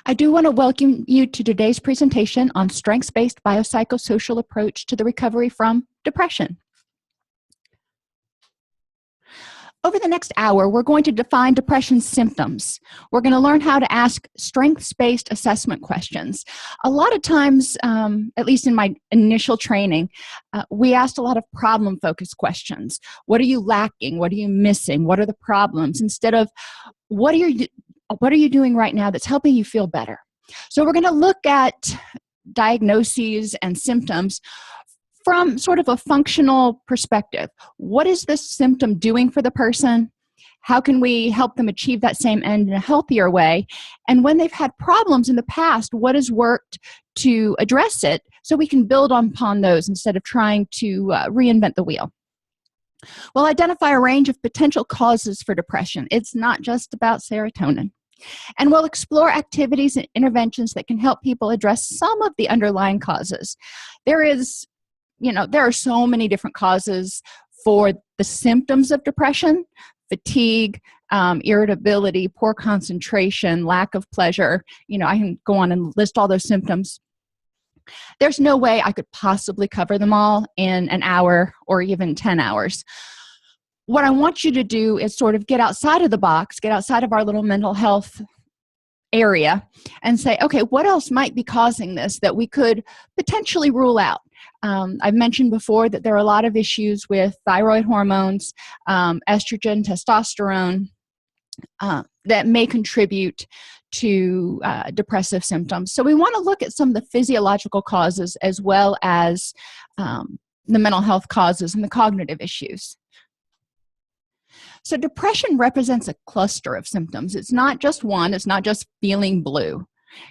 I do want to welcome you to today's presentation on strengths-based biopsychosocial approach to the recovery from depression. Over the next hour, we're going to define depression symptoms. We're going to learn how to ask strengths-based assessment questions. A lot of times, at least in my initial training, we asked a lot of problem-focused questions. What are you lacking? What are you missing? What are the problems? Instead of, what are you doing right now that's helping you feel better? So we're going to look at diagnoses and symptoms from sort of a functional perspective. What is this symptom doing for the person? How can we help them achieve that same end in a healthier way? And when they've had problems in the past, what has worked to address it so we can build upon those instead of trying to reinvent the wheel? We'll identify a range of potential causes for depression. It's not just about serotonin. And we'll explore activities and interventions that can help people address some of the underlying causes. There are so many different causes for the symptoms of depression: fatigue, irritability, poor concentration, lack of pleasure. I can go on and list all those symptoms. There's no way I could possibly cover them all in an hour or even 10 hours. What I want you to do is sort of get outside of the box, get outside of our little mental health area and say, okay, what else might be causing this that we could potentially rule out? I've mentioned before that there are a lot of issues with thyroid hormones, estrogen, testosterone, that may contribute to depressive symptoms. So we want to look at some of the physiological causes as well as the mental health causes and the cognitive issues. So depression represents a cluster of symptoms. It's not just one. It's not just feeling blue.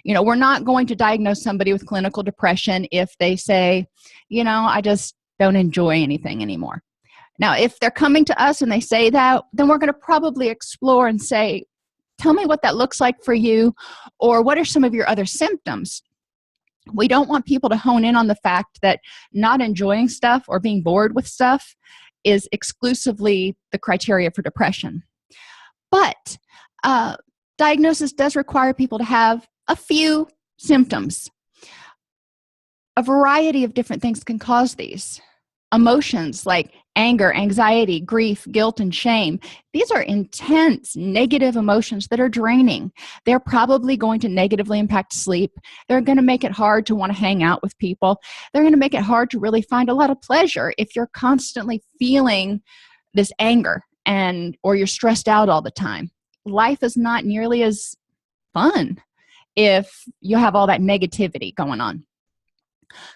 We're not going to diagnose somebody with clinical depression if they say, I just don't enjoy anything anymore. Now, if they're coming to us and they say that, then we're going to probably explore and say, tell me what that looks like for you, or what are some of your other symptoms? We don't want people to hone in on the fact that not enjoying stuff or being bored with stuff is exclusively the criteria for depression. But diagnosis does require people to have a few symptoms. A variety of different things can cause these. Emotions like anger, anxiety, grief, guilt, and shame. These are intense, negative emotions that are draining. They're probably going to negatively impact sleep. They're going to make it hard to want to hang out with people. They're going to make it hard to really find a lot of pleasure if you're constantly feeling this anger or you're stressed out all the time. Life is not nearly as fun if you have all that negativity going on.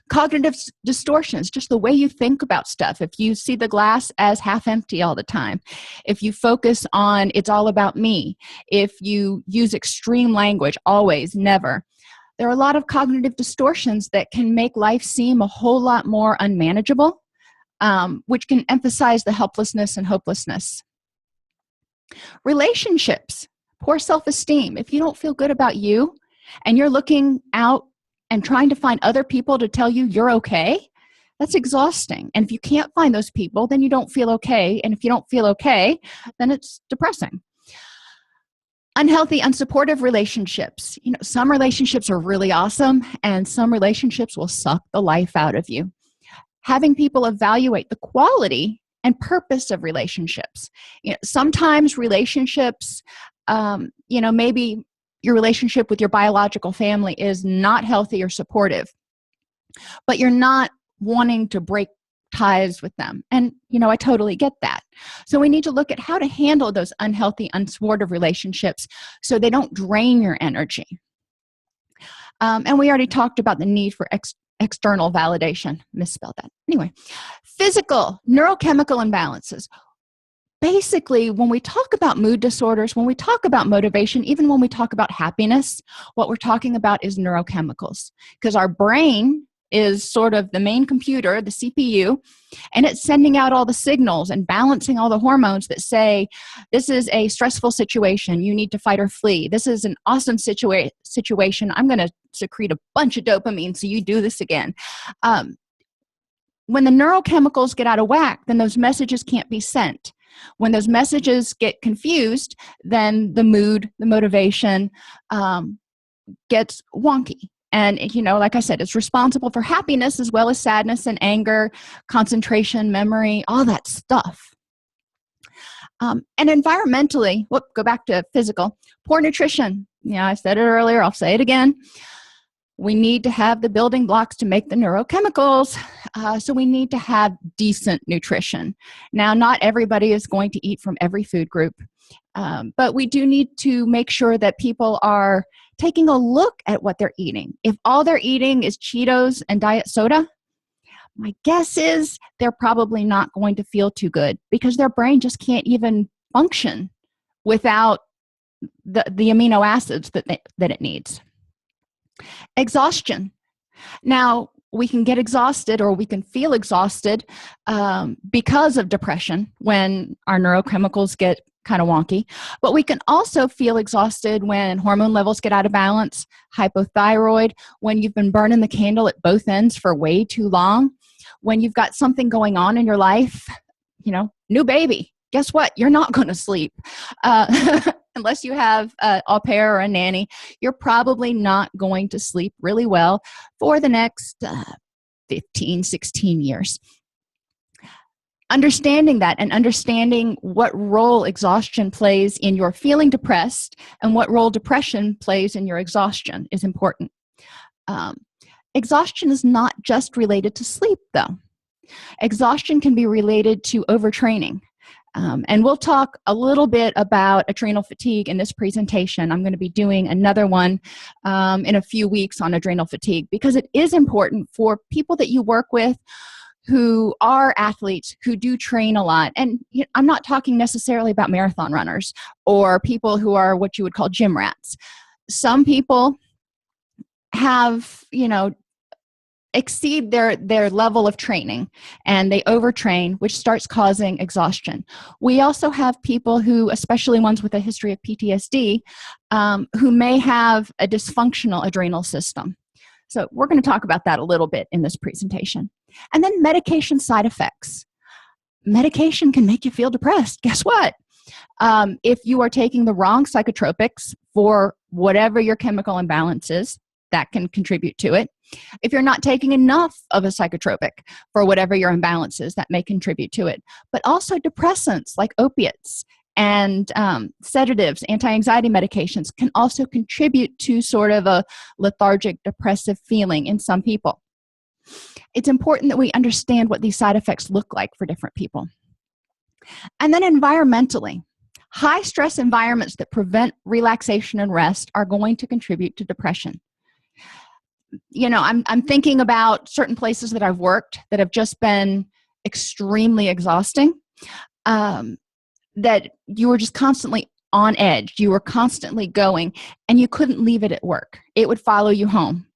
Cognitive distortions, just the way you think about stuff. If you see the glass as half empty all the time, if you focus on it's all about me, if you use extreme language, always, never, there are a lot of cognitive distortions that can make life seem a whole lot more unmanageable, which can emphasize the helplessness and hopelessness. Relationships, poor self-esteem. If you don't feel good about you and you're looking out and trying to find other people to tell you you're okay, that's exhausting. And if you can't find those people, then you don't feel okay. And if you don't feel okay, then it's depressing. Unhealthy, unsupportive relationships. Some relationships are really awesome, and some relationships will suck the life out of you. Having people evaluate the quality and purpose of relationships. Sometimes relationships, maybe your relationship with your biological family is not healthy or supportive, but you're not wanting to break ties with them. And, I totally get that. So we need to look at how to handle those unhealthy, unsupportive relationships so they don't drain your energy. And we already talked about the need for external validation. Misspelled that. Anyway, physical, neurochemical imbalances. Basically, when we talk about mood disorders, when we talk about motivation, even when we talk about happiness, what we're talking about is neurochemicals, because our brain is sort of the main computer, the CPU, and it's sending out all the signals and balancing all the hormones that say, this is a stressful situation, you need to fight or flee. This is an awesome situation, I'm going to secrete a bunch of dopamine so you do this again. When the neurochemicals get out of whack, then those messages can't be sent. When those messages get confused, then the mood, the motivation, gets wonky. And, like I said, it's responsible for happiness as well as sadness and anger, concentration, memory, all that stuff. And environmentally, go back to physical, poor nutrition. I said it earlier, I'll say it again. We need to have the building blocks to make the neurochemicals, so we need to have decent nutrition. Now, not everybody is going to eat from every food group, but we do need to make sure that people are taking a look at what they're eating. If all they're eating is Cheetos and diet soda, my guess is they're probably not going to feel too good because their brain just can't even function without the amino acids that it needs. Exhaustion. Now, we can get exhausted or we can feel exhausted because of depression when our neurochemicals get kind of wonky. But we can also feel exhausted when hormone levels get out of balance, hypothyroid, when you've been burning the candle at both ends for way too long, when you've got something going on in your life, new baby. Guess what? You're not going to sleep. Unless you have an au pair or a nanny, you're probably not going to sleep really well for the next 15, 16 years. Understanding that and understanding what role exhaustion plays in your feeling depressed and what role depression plays in your exhaustion is important. Exhaustion is not just related to sleep, though. Exhaustion can be related to overtraining. And we'll talk a little bit about adrenal fatigue in this presentation. I'm going to be doing another one in a few weeks on adrenal fatigue because it is important for people that you work with who are athletes, who do train a lot. And I'm not talking necessarily about marathon runners or people who are what you would call gym rats. Some people have, exceed their level of training and they overtrain, which starts causing exhaustion. We also have people who, especially ones with a history of PTSD, who may have a dysfunctional adrenal system. So we're going to talk about that a little bit in this presentation. And then medication side effects. Medication can make you feel depressed. Guess what? If you are taking the wrong psychotropics for whatever your chemical imbalance is, that can contribute to it. If you're not taking enough of a psychotropic for whatever your imbalance is, that may contribute to it. But also depressants like opiates and sedatives, anti-anxiety medications can also contribute to sort of a lethargic, depressive feeling in some people. It's important that we understand what these side effects look like for different people. And then environmentally, high stress environments that prevent relaxation and rest are going to contribute to depression. I'm thinking about certain places that I've worked that have just been extremely exhausting, that you were just constantly on edge. You were constantly going, and you couldn't leave it at work. It would follow you home.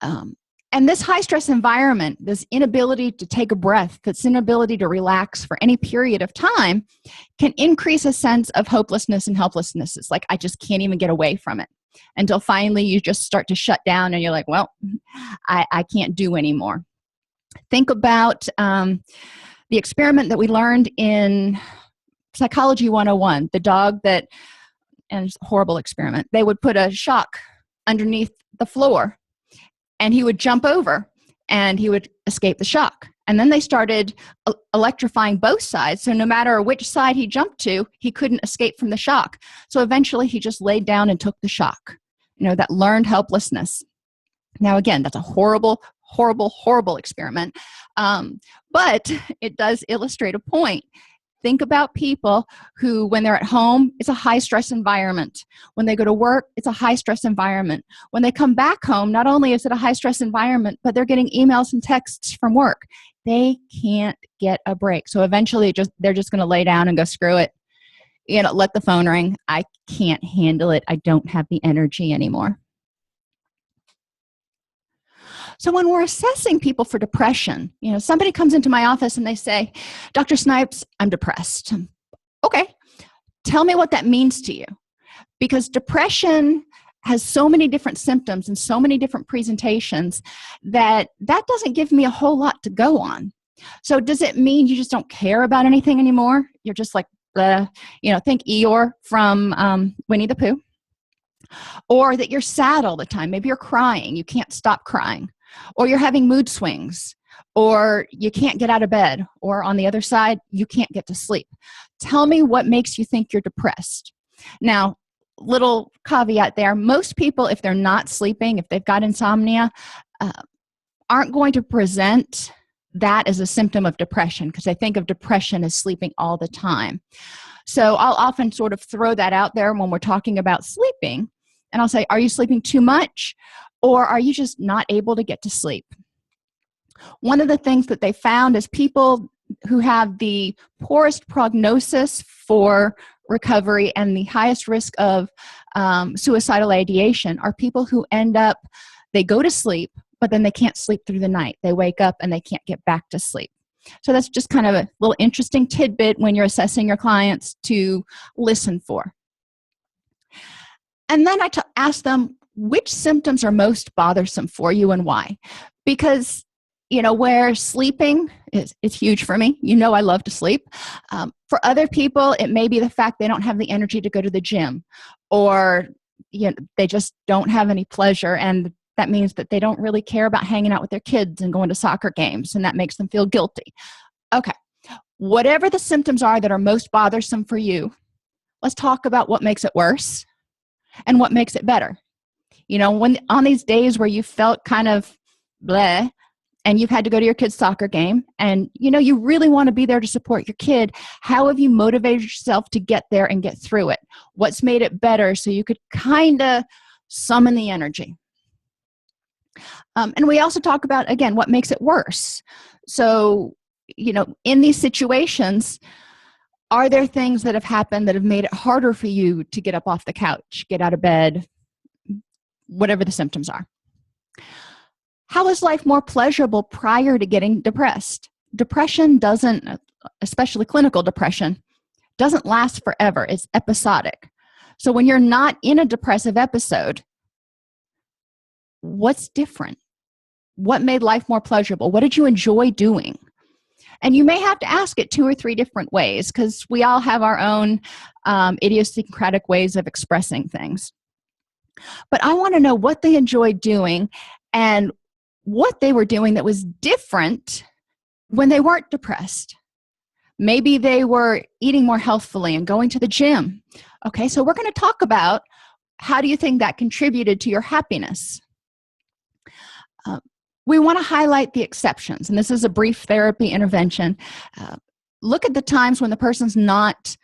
And this high-stress environment, this inability to take a breath, this inability to relax for any period of time can increase a sense of hopelessness and helplessness. It's like, I just can't even get away from it. Until finally you just start to shut down and you're like, well, I can't do anymore. Think about the experiment that we learned in Psychology 101, the dog that, and it's a horrible experiment, they would put a shock underneath the floor and he would jump over and he would escape the shock. And then they started electrifying both sides. So no matter which side he jumped to, he couldn't escape from the shock. So eventually he just laid down and took the shock. That learned helplessness. Now, again, that's a horrible, horrible, horrible experiment. But it does illustrate a point. Think about people who, when they're at home, it's a high-stress environment. When they go to work, it's a high-stress environment. When they come back home, not only is it a high-stress environment, but they're getting emails and texts from work. They can't get a break. So eventually they're just going to lay down and go, screw it. Let the phone ring. I can't handle it. I don't have the energy anymore. So when we're assessing people for depression, somebody comes into my office and they say, Dr. Snipes, I'm depressed. Okay, tell me what that means to you. Because depression has so many different symptoms and so many different presentations that doesn't give me a whole lot to go on. So does it mean you just don't care about anything anymore? You're just like, think Eeyore from Winnie the Pooh. or that you're sad all the time. Maybe you're crying, you can't stop crying, or you're having mood swings, or you can't get out of bed, or on the other side, you can't get to sleep. Tell me what makes you think you're depressed. Now, little caveat there, most people, if they're not sleeping, if they've got insomnia, aren't going to present that as a symptom of depression, because they think of depression as sleeping all the time. So I'll often sort of throw that out there when we're talking about sleeping, and I'll say, are you sleeping too much, or are you just not able to get to sleep? One of the things that they found is people who have the poorest prognosis for recovery and the highest risk of suicidal ideation are people who end up, they go to sleep, but then they can't sleep through the night. They wake up and they can't get back to sleep. So that's just kind of a little interesting tidbit when you're assessing your clients to listen for. And then I ask them, which symptoms are most bothersome for you and why? Because, where sleeping is huge for me. I love to sleep. For other people, it may be the fact they don't have the energy to go to the gym, or they just don't have any pleasure, and that means that they don't really care about hanging out with their kids and going to soccer games, and that makes them feel guilty. Okay, whatever the symptoms are that are most bothersome for you, let's talk about what makes it worse and what makes it better. When on these days where you felt kind of bleh, and you've had to go to your kid's soccer game, and you really want to be there to support your kid, how have you motivated yourself to get there and get through it? What's made it better so you could kind of summon the energy? And we also talk about, again, what makes it worse. So, in these situations, are there things that have happened that have made it harder for you to get up off the couch, get out of bed, whatever the symptoms are? How is life more pleasurable prior to getting depressed? Depression doesn't, especially clinical depression, doesn't last forever. It's episodic. So when you're not in a depressive episode, what's different? What made life more pleasurable? What did you enjoy doing? And you may have to ask it 2 or 3 different ways, because we all have our own idiosyncratic ways of expressing things. But I want to know what they enjoyed doing and what they were doing that was different when they weren't depressed. Maybe they were eating more healthfully and going to the gym. Okay, so we're going to talk about how do you think that contributed to your happiness. We want to highlight the exceptions, and this is a brief therapy intervention. Look at the times when the person's not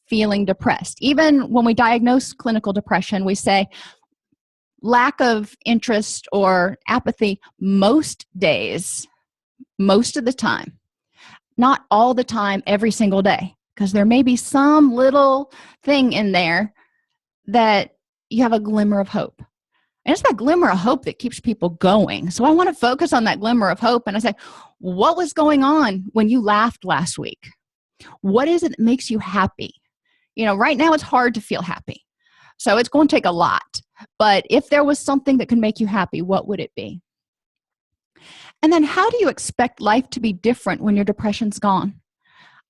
feeling depressed. Even when we diagnose clinical depression, we say lack of interest or apathy most days, most of the time. Not all the time, every single day, because there may be some little thing in there that you have a glimmer of hope. And it's that glimmer of hope that keeps people going. So I want to focus on that glimmer of hope. And I say, what was going on when you laughed last week? What is it that makes you happy? Right now it's hard to feel happy. So it's going to take a lot. But if there was something that could make you happy, what would it be? And then how do you expect life to be different when your depression's gone?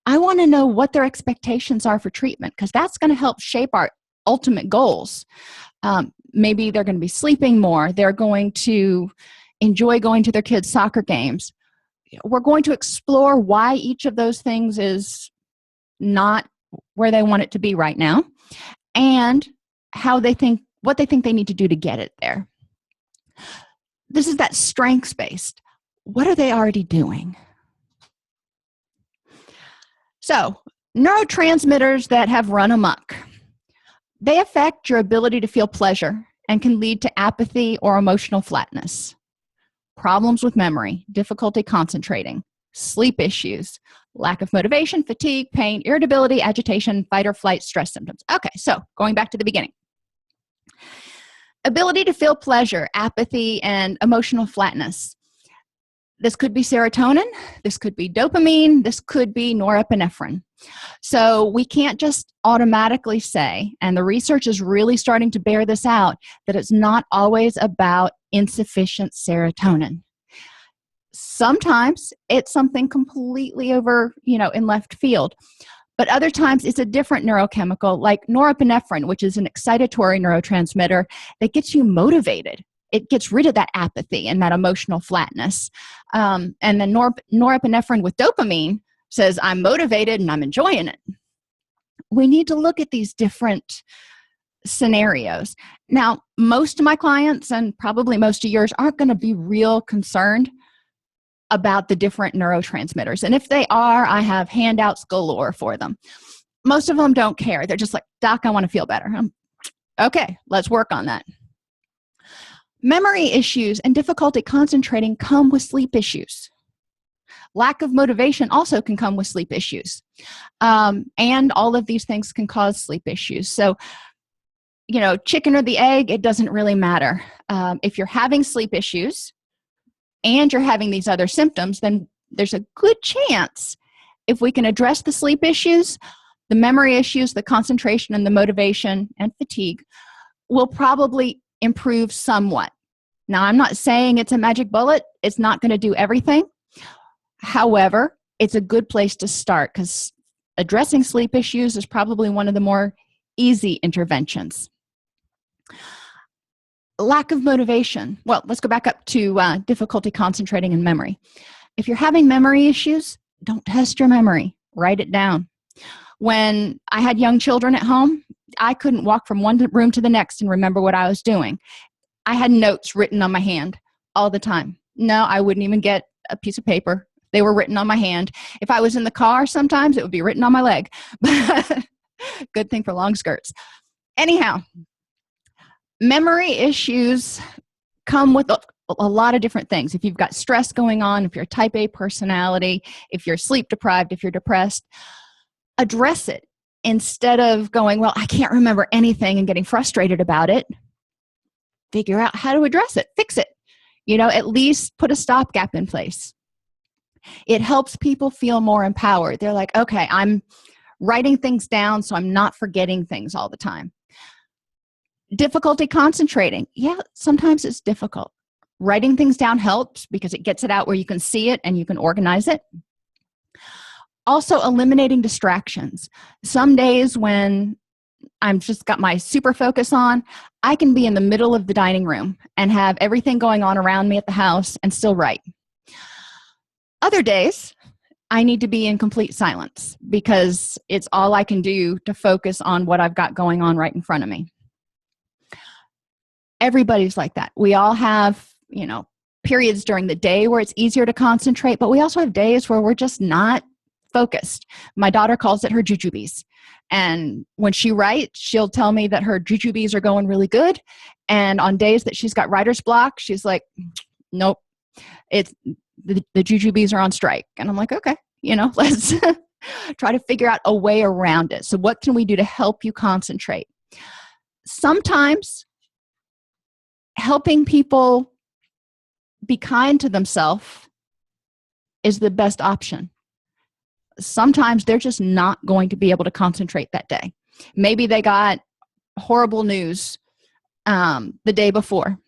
I want to know what their expectations are for treatment, because that's going to help shape our ultimate goals. Maybe they're going to be sleeping more. They're going to enjoy going to their kids' soccer games. We're going to explore why each of those things is not where they want it to be right now, and what they think they need to do to get it there. This is that strengths-based. What are they already doing? So, neurotransmitters that have run amok. They affect your ability to feel pleasure and can lead to apathy or emotional flatness, problems with memory, difficulty concentrating, sleep issues, lack of motivation, fatigue, pain, irritability, agitation, fight or flight, stress symptoms. Okay, so going back to the beginning. Ability to feel pleasure, apathy, and emotional flatness. This could be serotonin, this could be dopamine, this could be norepinephrine. So we can't just automatically say, and the research is really starting to bear this out, that it's not always about insufficient serotonin. Sometimes it's something completely over, in left field. But other times it's a different neurochemical like norepinephrine, which is an excitatory neurotransmitter that gets you motivated. It gets rid of that apathy and that emotional flatness. And then norepinephrine with dopamine says, I'm motivated and I'm enjoying it. We need to look at these different scenarios. Now, most of my clients, and probably most of yours, aren't going to be real concerned about the different neurotransmitters. And if they are, I have handouts galore for them. Most of them don't care. They're just like, Doc, I want to feel better. Okay, let's work on that. Memory issues and difficulty concentrating come with sleep issues. Lack of motivation also can come with sleep issues. And all of these things can cause sleep issues. So, chicken or the egg, it doesn't really matter. If you're having sleep issues and you're having these other symptoms, then there's a good chance if we can address the sleep issues, the memory issues, the concentration and the motivation and fatigue will probably improve somewhat. Now, I'm not saying it's a magic bullet. It's not going to do everything. However, it's a good place to start because addressing sleep issues is probably one of the more easy interventions. Lack of motivation. Well, let's go back up to difficulty concentrating and memory. If you're having memory issues, don't test your memory. Write it down. When I had young children at home, I couldn't walk from one room to the next and remember what I was doing. I had notes written on my hand all the time. No, I wouldn't even get a piece of paper. They were written on my hand. If I was in the car, sometimes it would be written on my leg. Good thing for long skirts. Anyhow, memory issues come with a lot of different things. If you've got stress going on, if you're a type A personality, if you're sleep deprived, if you're depressed, address it instead of going, well, I can't remember anything and getting frustrated about it. Figure out how to address it, fix it. At least put a stopgap in place. It helps people feel more empowered. They're like, okay, I'm writing things down so I'm not forgetting things all the time. Difficulty concentrating. Yeah, sometimes it's difficult. Writing things down helps because it gets it out where you can see it and you can organize it. Also, eliminating distractions. Some days when I'm just got my super focus on, I can be in the middle of the dining room and have everything going on around me at the house and still write. Other days, I need to be in complete silence because it's all I can do to focus on what I've got going on right in front of me. Everybody's like that. We all have, periods during the day where it's easier to concentrate, but we also have days where we're just not focused. My daughter calls it her jujubes. And when she writes, she'll tell me that her jujubes are going really good. And on days that she's got writer's block, she's like, nope, it's the jujubes are on strike. And I'm like, okay, let's try to figure out a way around it. So what can we do to help you concentrate? Sometimes helping people be kind to themselves is the best option. Sometimes they're just not going to be able to concentrate that day. Maybe they got horrible news the day before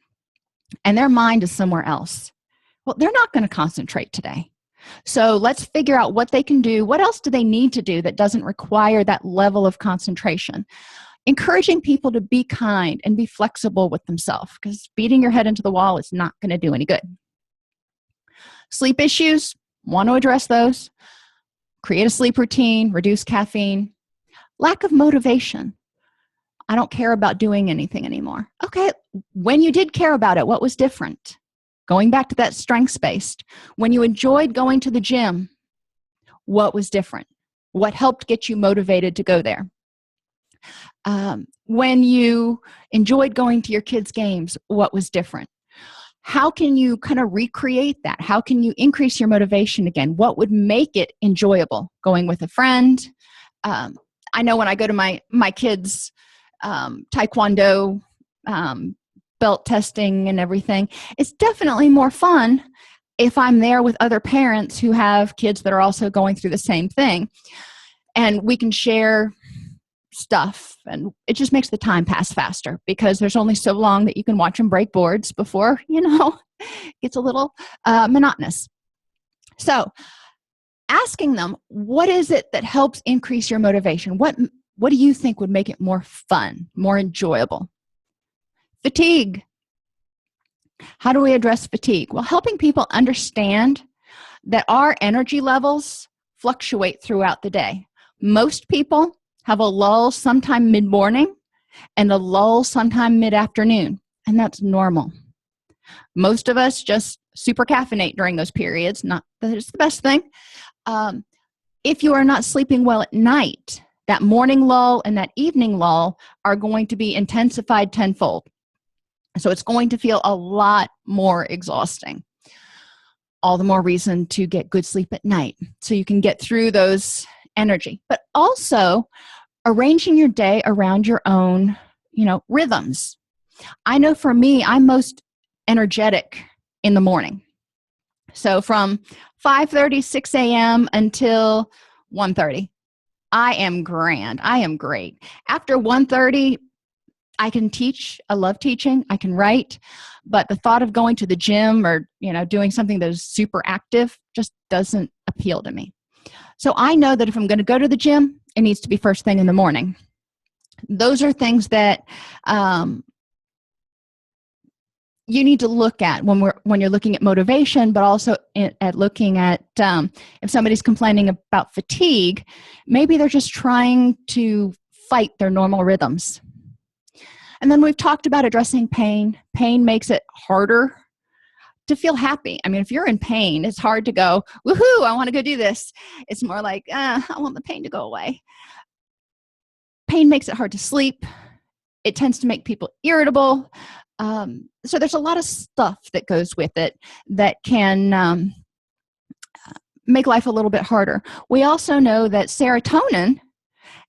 and their mind is somewhere else. Well, they're not going to concentrate today. So let's figure out what they can do. What else do they need to do that doesn't require that level of concentration? Encouraging people to be kind and be flexible with themselves because beating your head into the wall is not going to do any good. Sleep issues, want to address those. Create a sleep routine, reduce caffeine. Lack of motivation. I don't care about doing anything anymore. Okay, when you did care about it, what was different? Going back to that strengths-based. When you enjoyed going to the gym, what was different? What helped get you motivated to go there? When you enjoyed going to your kids' games, what was different? How can you kind of recreate that? How can you increase your motivation again? What would make it enjoyable? Going with a friend? I know when I go to my kids' taekwondo belt testing and everything, it's definitely more fun if I'm there with other parents who have kids that are also going through the same thing. And we can share stuff and it just makes the time pass faster because there's only so long that you can watch them break boards before, it gets a little monotonous. So asking them, what is it that helps increase your motivation? What do you think would make it more fun, more enjoyable? Fatigue. How do we address fatigue? Well, helping people understand that our energy levels fluctuate throughout the day. Most people have a lull sometime mid-morning and a lull sometime mid-afternoon, and that's normal. Most of us just super caffeinate during those periods. Not that it's the best thing. If you are not sleeping well at night, that morning lull and that evening lull are going to be intensified tenfold. So it's going to feel a lot more exhausting. All the more reason to get good sleep at night so you can get through those energy. But also arranging your day around your own, rhythms. I know for me, I'm most energetic in the morning. So from 5:30, 6 a.m. until 1:30, I am grand. I am great. After 1:30, I can teach. I love teaching. I can write. But the thought of going to the gym or, doing something that is super active just doesn't appeal to me. So I know that if I'm going to go to the gym, it needs to be first thing in the morning. Those are things that you need to look at when you're looking at motivation, but also at looking at if somebody's complaining about fatigue, maybe they're just trying to fight their normal rhythms. And then we've talked about addressing pain. Pain makes it harder to feel happy. I mean, if you're in pain, it's hard to go, woohoo, I want to go do this. It's more like, I want the pain to go away. Pain makes it hard to sleep. It tends to make people irritable. So there's a lot of stuff that goes with it that can make life a little bit harder. We also know that serotonin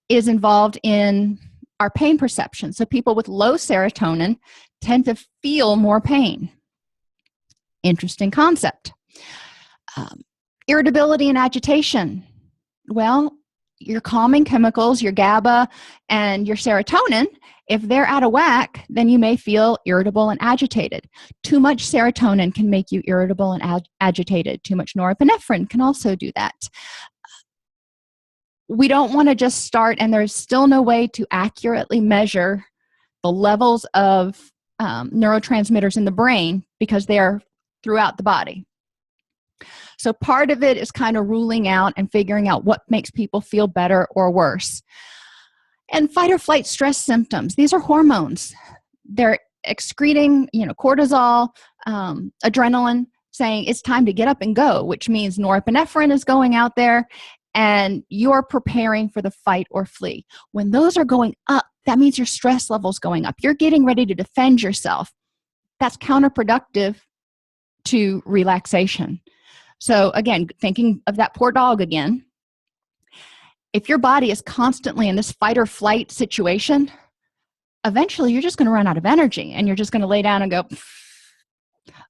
is involved in our pain perception. So people with low serotonin tend to feel more pain. Interesting concept. Irritability and agitation. Well, your calming chemicals, your GABA and your serotonin, if they're out of whack, then you may feel irritable and agitated. Too much serotonin can make you irritable and agitated. Too much norepinephrine can also do that. We don't want to just start, and there's still no way to accurately measure the levels of neurotransmitters in the brain because they are throughout the body. So part of it is kind of ruling out and figuring out what makes people feel better or worse. And fight or flight stress symptoms. These are hormones. They're excreting, cortisol, adrenaline, saying it's time to get up and go, which means norepinephrine is going out there and you're preparing for the fight or flee. When those are going up, that means your stress level's going up. You're getting ready to defend yourself. That's counterproductive to relaxation. So again, thinking of that poor dog again, if your body is constantly in this fight or flight situation, eventually you're just going to run out of energy and you're just going to lay down and go,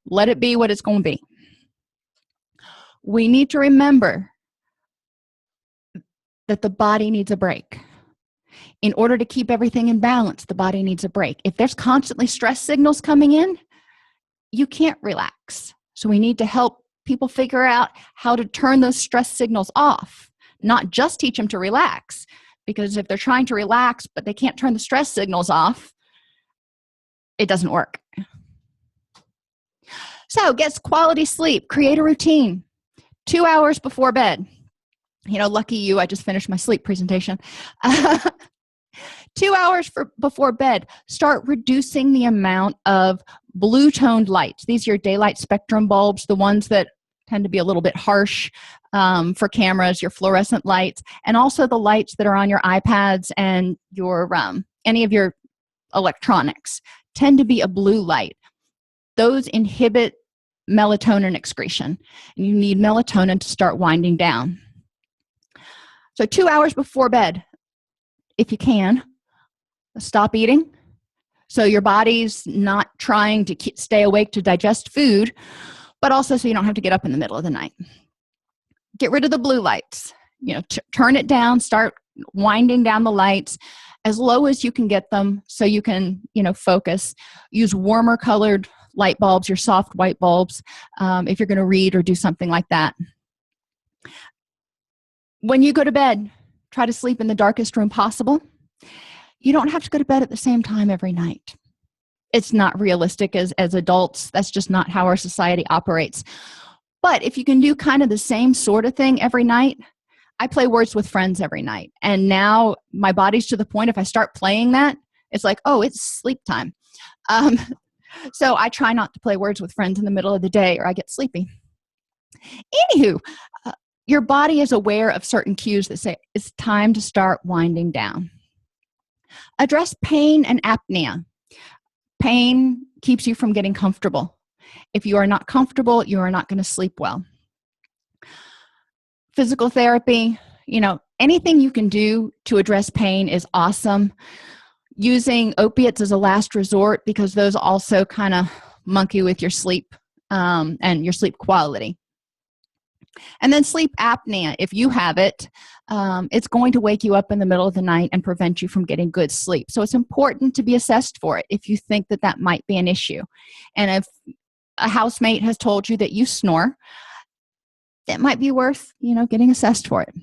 let it be what it's going to be. We need to remember that the body needs a break. In order to keep everything in balance, the body needs a break. If there's constantly stress signals coming in, you can't relax. So we need to help people figure out how to turn those stress signals off, not just teach them to relax. Because if they're trying to relax, but they can't turn the stress signals off, it doesn't work. So get quality sleep, create a routine, 2 hours before bed. Lucky you, I just finished my sleep presentation. 2 hours before bed, start reducing the amount of blue-toned lights. These are your daylight spectrum bulbs, the ones that tend to be a little bit harsh for cameras, your fluorescent lights, and also the lights that are on your iPads and your any of your electronics tend to be a blue light. Those inhibit melatonin excretion, and you need melatonin to start winding down. So 2 hours before bed, if you can, stop eating. So your body's not trying to stay awake to digest food, but also so you don't have to get up in the middle of the night. Get rid of the blue lights. Turn it down, start winding down the lights as low as you can get them so you can, focus. Use warmer colored light bulbs, your soft white bulbs, if you're going to read or do something like that. When you go to bed, try to sleep in the darkest room possible. You don't have to go to bed at the same time every night. It's not realistic as adults. That's just not how our society operates. But if you can do kind of the same sort of thing every night, I play Words with Friends every night. And now my body's to the point, if I start playing that, it's like, oh, it's sleep time. So I try not to play Words with Friends in the middle of the day or I get sleepy. Anywho, your body is aware of certain cues that say it's time to start winding down. Address pain and apnea. Pain keeps you from getting comfortable. If you are not comfortable, you are not going to sleep well. Physical therapy, anything you can do to address pain is awesome. Using opiates as a last resort because those also kind of monkey with your sleep and your sleep quality. And then sleep apnea, if you have it, it's going to wake you up in the middle of the night and prevent you from getting good sleep. So it's important to be assessed for it if you think that that might be an issue. And if a housemate has told you that you snore, it might be worth, getting assessed for it.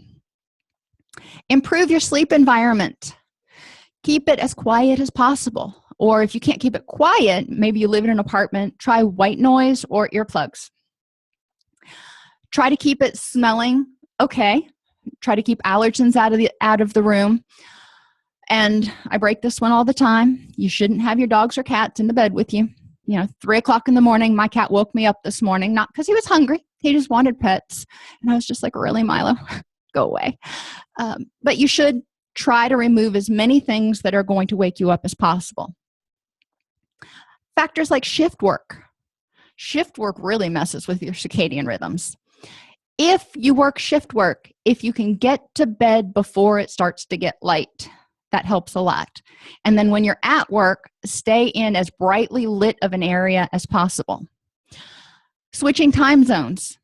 Improve your sleep environment. Keep it as quiet as possible. Or if you can't keep it quiet, maybe you live in an apartment, try white noise or earplugs. Try to keep it smelling okay. Try to keep allergens out of the room. And I break this one all the time. You shouldn't have your dogs or cats in the bed with you. 3 o'clock in the morning, my cat woke me up this morning, not because he was hungry. He just wanted pets. And I was just like, really, Milo? Go away. But you should try to remove as many things that are going to wake you up as possible. Factors like shift work. Shift work really messes with your circadian rhythms. If you work shift work, if you can get to bed before it starts to get light, that helps a lot. And then when you're at work, stay in as brightly lit of an area as possible. Switching time zones.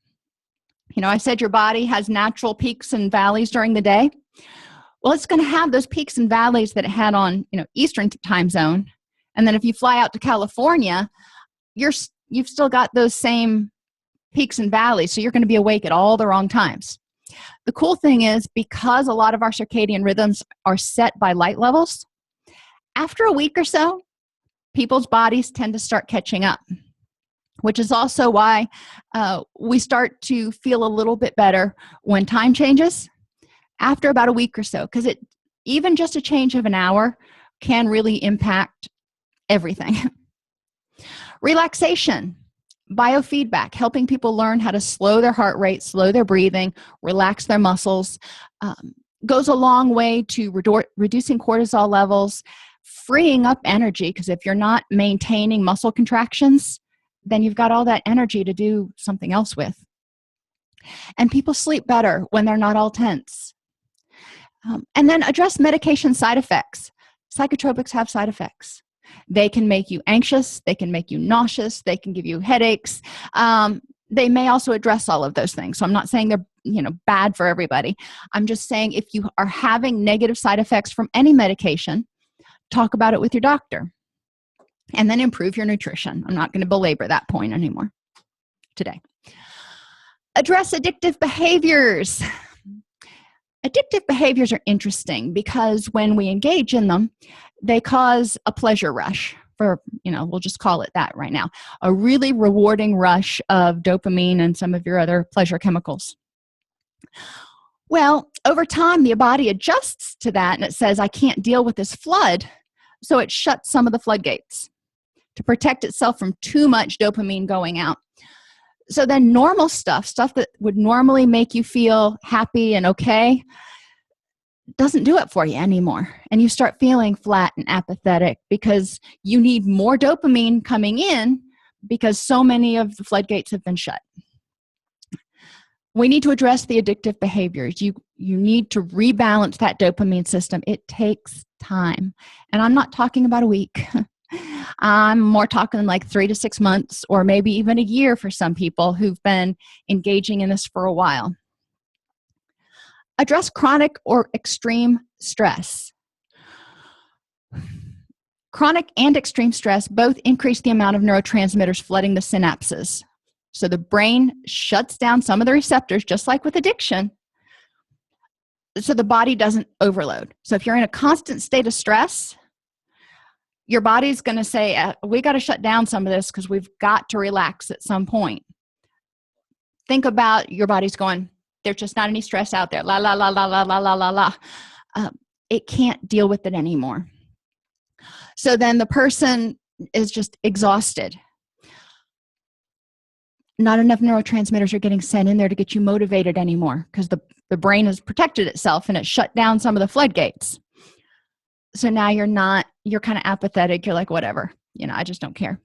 I said your body has natural peaks and valleys during the day. Well, it's going to have those peaks and valleys that it had on, Eastern time zone. And then if you fly out to California, you've still got those same peaks and valleys, so you're going to be awake at all the wrong times. The cool thing is, because a lot of our circadian rhythms are set by light levels, after a week or so, people's bodies tend to start catching up, which is also why we start to feel a little bit better when time changes after about a week or so, because even just a change of an hour can really impact everything. Relaxation. Biofeedback, helping people learn how to slow their heart rate, slow their breathing, relax their muscles, goes a long way to reducing cortisol levels, freeing up energy, because if you're not maintaining muscle contractions, then you've got all that energy to do something else with. And people sleep better when they're not all tense. And then address medication side effects. Psychotropics have side effects. They can make you anxious. They can make you nauseous. They can give you headaches. They may also address all of those things. So I'm not saying they're bad for everybody. I'm just saying if you are having negative side effects from any medication, talk about it with your doctor. And then improve your nutrition. I'm not going to belabor that point anymore today. Address addictive behaviors. Addictive behaviors are interesting because when we engage in them, they cause a pleasure rush for, we'll just call it that right now, a really rewarding rush of dopamine and some of your other pleasure chemicals. Well, over time, the body adjusts to that and it says, I can't deal with this flood. So it shuts some of the floodgates to protect itself from too much dopamine going out. So then normal stuff that would normally make you feel happy and okay, doesn't do it for you anymore. And you start feeling flat and apathetic because you need more dopamine coming in because so many of the floodgates have been shut. We need to address the addictive behaviors. You need to rebalance that dopamine system. It takes time. And I'm not talking about a week. I'm more talking like 3 to 6 months or maybe even a year for some people who've been engaging in this for a while. Address chronic or extreme stress. Chronic and extreme stress both increase the amount of neurotransmitters flooding the synapses. So the brain shuts down some of the receptors, just like with addiction. so the body doesn't overload. So if you're in a constant state of stress, your body's going to say, we got to shut down some of this because we've got to relax at some point. Think about your body's going, there's just not any stress out there. La, la, la, la, la, la, la, la, la. It can't deal with it anymore. So then the person is just exhausted. Not enough neurotransmitters are getting sent in there to get you motivated anymore because the brain has protected itself and it shut down some of the floodgates. So now you're kind of apathetic. You're like, whatever, I just don't care.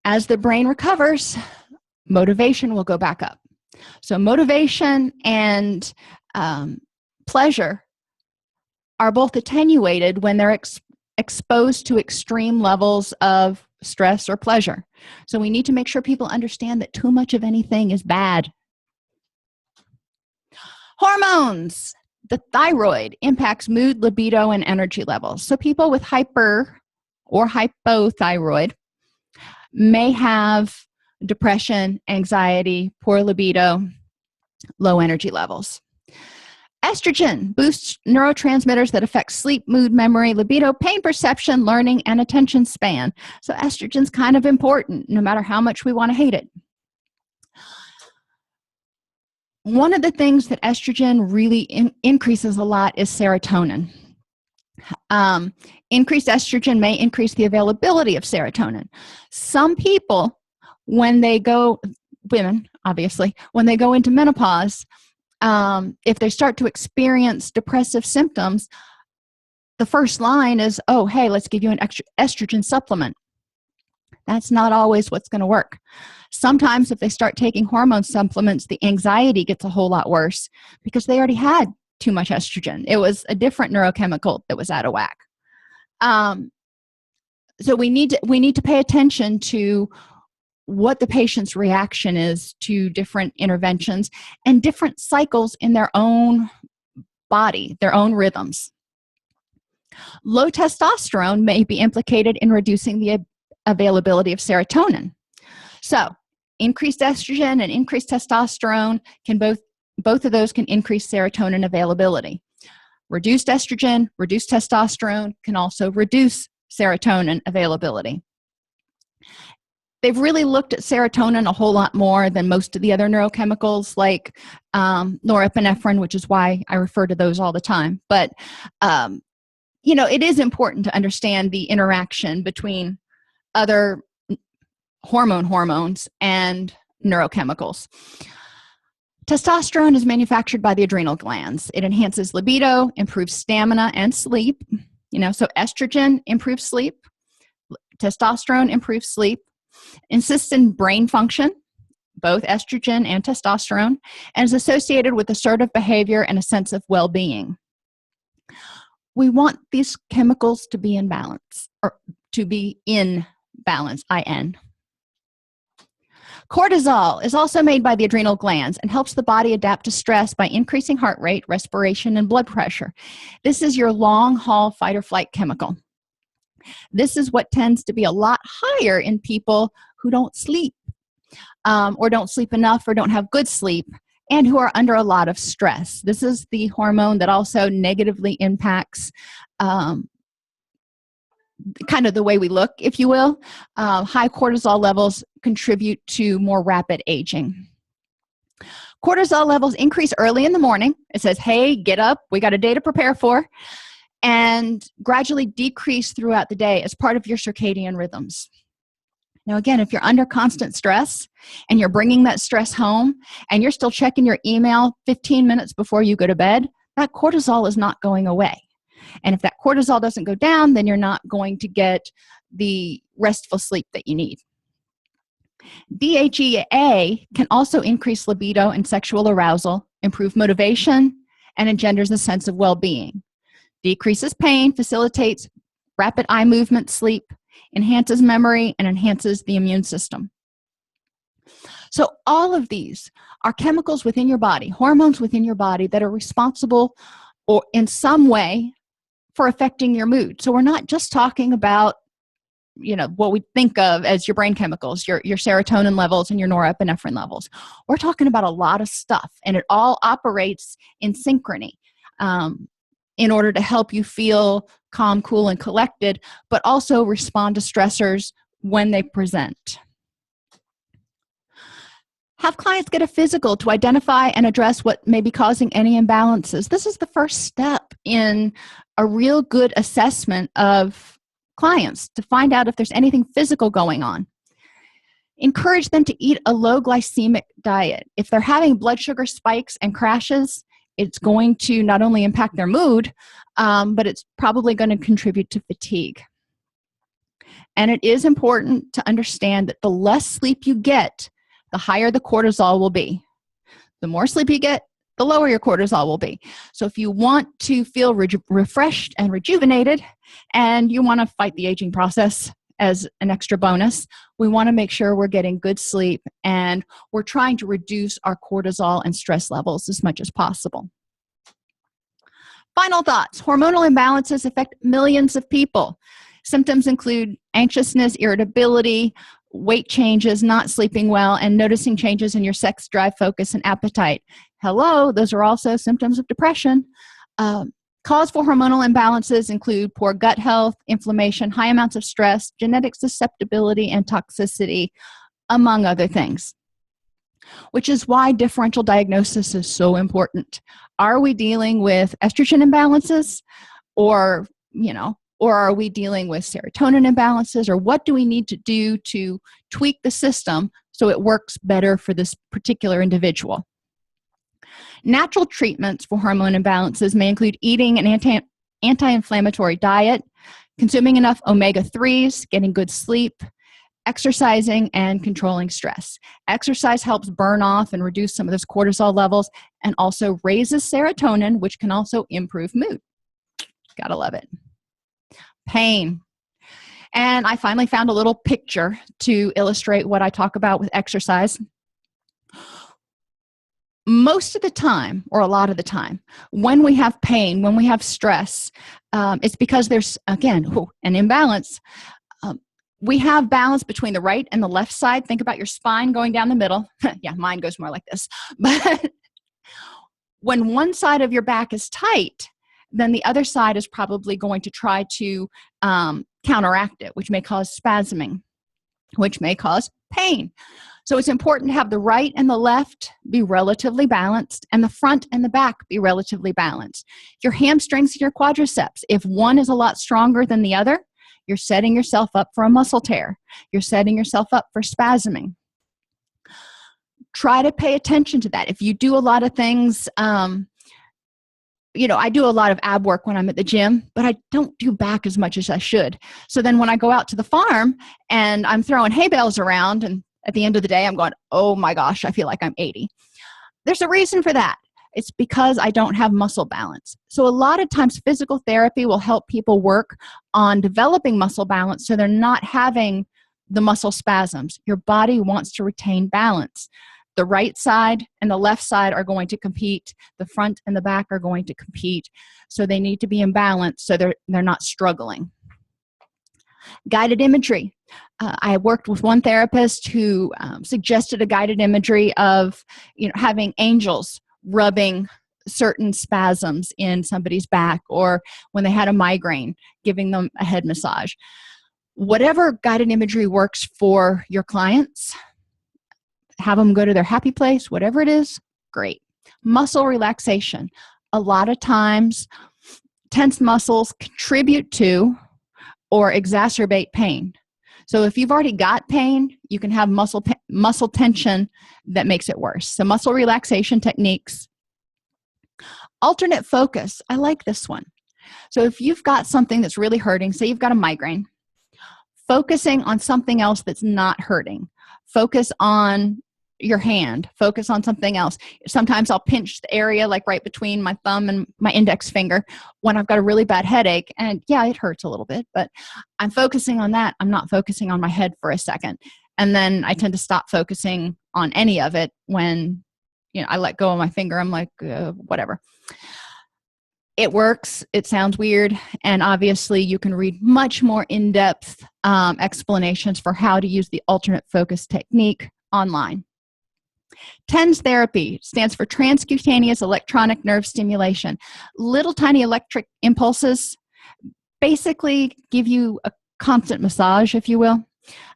As the brain recovers, motivation will go back up. So motivation and pleasure are both attenuated when they're exposed to extreme levels of stress or pleasure. So we need to make sure people understand that too much of anything is bad. Hormones. The thyroid impacts mood, libido, and energy levels. So people with hyper or hypothyroid may have depression, anxiety, poor libido, low energy levels. Estrogen boosts neurotransmitters that affect sleep, mood, memory, libido, pain perception, learning, and attention span. So estrogen's kind of important, no matter how much we want to hate it. One of the things that estrogen really increases a lot is serotonin. Increased estrogen may increase the availability of serotonin. Some people, women, obviously, when they go into menopause, if they start to experience depressive symptoms, the first line is, oh, hey, let's give you an extra estrogen supplement. That's not always what's going to work. Sometimes if they start taking hormone supplements, the anxiety gets a whole lot worse because they already had too much estrogen. It was a different neurochemical that was out of whack. So we need to pay attention to what the patient's reaction is to different interventions and different cycles in their own body, their own rhythms. Low testosterone may be implicated in reducing the availability of serotonin. So increased estrogen and increased testosterone can both of those can increase serotonin availability. Reduced estrogen, reduced testosterone can also reduce serotonin availability. They've really looked at serotonin a whole lot more than most of the other neurochemicals like norepinephrine, which is why I refer to those all the time. But, it is important to understand the interaction between other hormones and neurochemicals. Testosterone is manufactured by the adrenal glands. It enhances libido, improves stamina and sleep. So estrogen improves sleep. Testosterone improves sleep. Insists in brain function, both estrogen and testosterone, and is associated with assertive behavior and a sense of well-being. We want these chemicals to be in balance, or to be in balance, IN. Cortisol is also made by the adrenal glands and helps the body adapt to stress by increasing heart rate, respiration, and blood pressure. This is your long-haul fight-or-flight chemical. This is what tends to be a lot higher in people who don't sleep or don't sleep enough or don't have good sleep and who are under a lot of stress. This is the hormone that also negatively impacts kind of the way we look, if you will. High cortisol levels contribute to more rapid aging. Cortisol levels increase early in the morning. It says, hey, get up, we got a day to prepare for, and gradually decrease throughout the day as part of your circadian rhythms. Now, again, if you're under constant stress and you're bringing that stress home and you're still checking your email 15 minutes before you go to bed, that cortisol is not going away. And if that cortisol doesn't go down, then you're not going to get the restful sleep that you need. DHEA can also increase libido and sexual arousal, improve motivation, and engenders a sense of well-being. Decreases pain, facilitates rapid eye movement, sleep, enhances memory, and enhances the immune system. So all of these are chemicals within your body, hormones within your body that are responsible or in some way for affecting your mood. So we're not just talking about what we think of as your brain chemicals, your serotonin levels and your norepinephrine levels. We're talking about a lot of stuff, and it all operates in synchrony in order to help you feel calm, cool, and collected, but also respond to stressors when they present. Have clients get a physical to identify and address what may be causing any imbalances. This is the first step in a real good assessment of clients, to find out if there's anything physical going on. Encourage them to eat a low glycemic diet. If they're having blood sugar spikes and crashes, it's going to not only impact their mood, but it's probably going to contribute to fatigue. And it is important to understand that the less sleep you get, the higher the cortisol will be. The more sleep you get, the lower your cortisol will be. So if you want to feel refreshed and rejuvenated, and you want to fight the aging process as an extra bonus, we want to make sure we're getting good sleep and we're trying to reduce our cortisol and stress levels as much as possible. Final thoughts. Hormonal imbalances affect millions of people. Symptoms include anxiousness, irritability, weight changes, not sleeping well, and noticing changes in your sex drive, focus, and appetite. Hello, those are also symptoms of depression. Cause for hormonal imbalances include poor gut health, inflammation, high amounts of stress, genetic susceptibility, and toxicity, among other things. Which is why differential diagnosis is so important. Are we dealing with estrogen imbalances, or are we dealing with serotonin imbalances, or what do we need to do to tweak the system so it works better for this particular individual? Natural treatments for hormone imbalances may include eating an anti-inflammatory diet, consuming enough omega-3s, getting good sleep, exercising, and controlling stress. Exercise helps burn off and reduce some of those cortisol levels, and also raises serotonin, which can also improve mood. Gotta love it. Pain. And I finally found a little picture to illustrate what I talk about with exercise. Most of the time, or a lot of the time, when we have pain, when we have stress, it's because there's, again, an imbalance. We have balance between the right and the left side. Think about your spine going down the middle. Yeah, mine goes more like this. But when one side of your back is tight, then the other side is probably going to try to counteract it, which may cause spasming, which may cause pain. So it's important to have the right and the left be relatively balanced, and the front and the back be relatively balanced. Your hamstrings and your quadriceps, if one is a lot stronger than the other, you're setting yourself up for a muscle tear. You're setting yourself up for spasming. Try to pay attention to that. If you do a lot of things, I do a lot of ab work when I'm at the gym, but I don't do back as much as I should. So then when I go out to the farm and I'm throwing hay bales around, and at the end of the day, I'm going, oh my gosh, I feel like I'm 80. There's a reason for that. It's because I don't have muscle balance. So a lot of times physical therapy will help people work on developing muscle balance so they're not having the muscle spasms. Your body wants to retain balance. The right side and the left side are going to compete. The front and the back are going to compete. So they need to be in balance so they're not struggling. Guided imagery. I worked with one therapist who suggested a guided imagery of having angels rubbing certain spasms in somebody's back, or when they had a migraine, giving them a head massage. Whatever guided imagery works for your clients, have them go to their happy place, whatever it is, great. Muscle relaxation. A lot of times, tense muscles contribute to or exacerbate pain. So if you've already got pain, you can have muscle tension that makes it worse. So muscle relaxation techniques. Alternate focus. I like this one. So if you've got something that's really hurting, say you've got a migraine, focusing on something else that's not hurting. Focus on your hand. Focus on something else. Sometimes I'll pinch the area like right between my thumb and my index finger when I've got a really bad headache. And yeah, it hurts a little bit, but I'm focusing on that. I'm not focusing on my head for a second. And then I tend to stop focusing on any of it when I let go of my finger. I'm like, whatever. It works. It sounds weird. And obviously, you can read much more in-depth explanations for how to use the alternate focus technique online. TENS therapy stands for transcutaneous electronic nerve stimulation. Little tiny electric impulses basically give you a constant massage, if you will.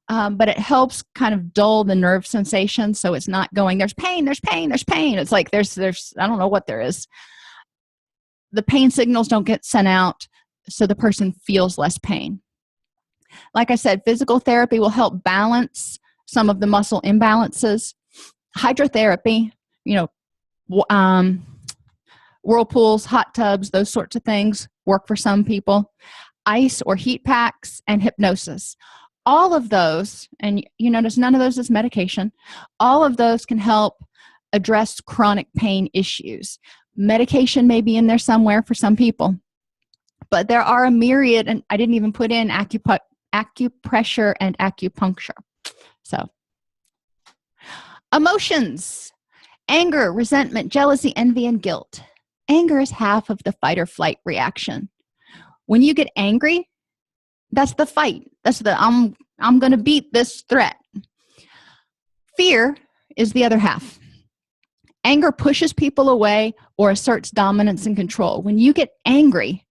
But it helps kind of dull the nerve sensation, so it's not going, there's pain, there's pain, there's pain. It's like there's I don't know what there is. The pain signals don't get sent out, so the person feels less pain. Like I said, physical therapy will help balance some of the muscle imbalances. Hydrotherapy, whirlpools, hot tubs, those sorts of things work for some people. Ice or heat packs and hypnosis. All of those, and you notice none of those is medication, all of those can help address chronic pain issues. Medication may be in there somewhere for some people, but there are a myriad, and I didn't even put in acupressure and acupuncture. So, emotions: anger, resentment, jealousy, envy, and guilt. Anger is half of the fight or flight reaction. When you get angry, that's the fight. That's the I'm going to beat this threat. Fear is the other half. Anger pushes people away or asserts dominance and control. When you get angry,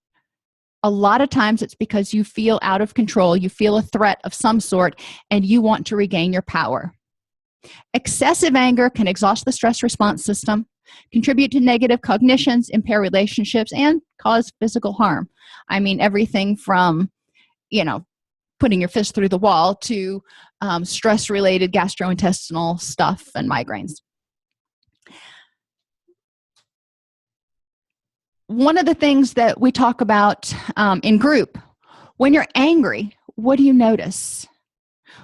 a lot of times it's because you feel out of control, you feel a threat of some sort, and you want to regain your power. Excessive anger can exhaust the stress response system, contribute to negative cognitions, impair relationships, and cause physical harm. I mean, everything from, putting your fist through the wall to stress-related gastrointestinal stuff and migraines. One of the things that we talk about in group, when you're angry, what do you notice?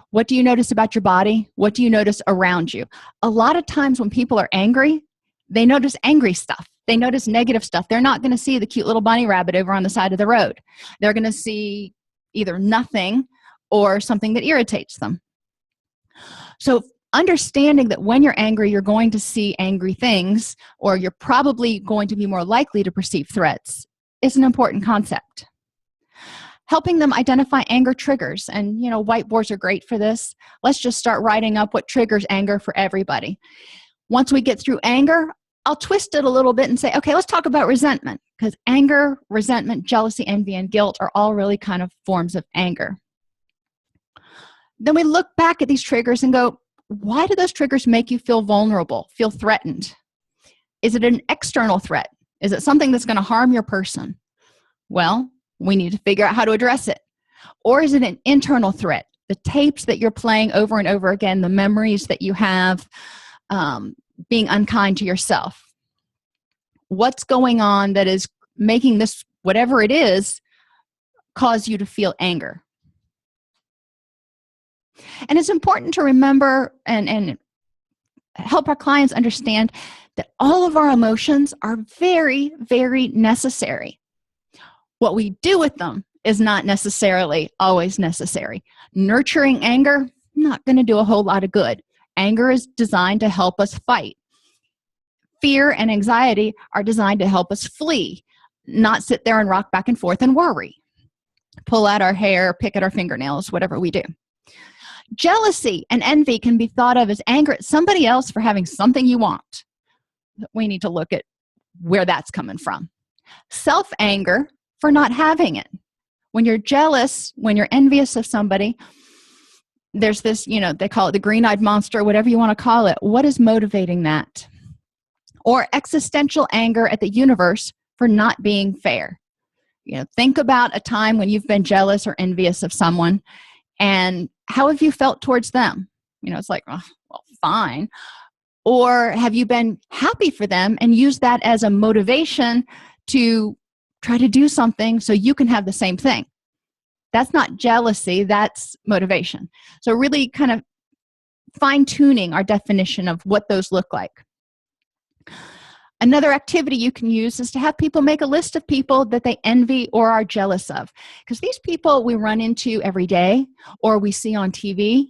What do you notice about your body? What do you notice around you? A lot of times when people are angry, they notice angry stuff. They notice negative stuff. They're not going to see the cute little bunny rabbit over on the side of the road. They're going to see either nothing or something that irritates them. So understanding that when you're angry, you're going to see angry things, or you're probably going to be more likely to perceive threats, is an important concept. Helping them identify anger triggers, and whiteboards are great for this. Let's just start writing up what triggers anger for everybody. Once we get through anger, I'll twist it a little bit and say, okay, let's talk about resentment, because anger, resentment, jealousy, envy, and guilt are all really kind of forms of anger. Then we look back at these triggers and go, why do those triggers make you feel vulnerable, feel threatened? Is it an external threat? Is it something that's going to harm your person? Well, we need to figure out how to address it. Or is it an internal threat? The tapes that you're playing over and over again, the memories that you have, being unkind to yourself. What's going on that is making this, whatever it is, cause you to feel anger? And it's important to remember and help our clients understand that all of our emotions are very, very necessary. What we do with them is not necessarily always necessary. Nurturing anger, not going to do a whole lot of good. Anger is designed to help us fight. Fear and anxiety are designed to help us flee, not sit there and rock back and forth and worry. Pull out our hair, pick at our fingernails, whatever we do. Jealousy and envy can be thought of as anger at somebody else for having something you want. We need to look at where that's coming from. Self-anger for not having it. When you're jealous, when you're envious of somebody, there's this, they call it the green-eyed monster, whatever you want to call it. What is motivating that? Or existential anger at the universe for not being fair. Think about a time when you've been jealous or envious of someone, and how have you felt towards them? It's like, oh, well, fine. Or have you been happy for them and used that as a motivation to try to do something so you can have the same thing? That's not jealousy, that's motivation. So really kind of fine-tuning our definition of what those look like. Another activity you can use is to have people make a list of people that they envy or are jealous of. Because these people we run into every day or we see on TV,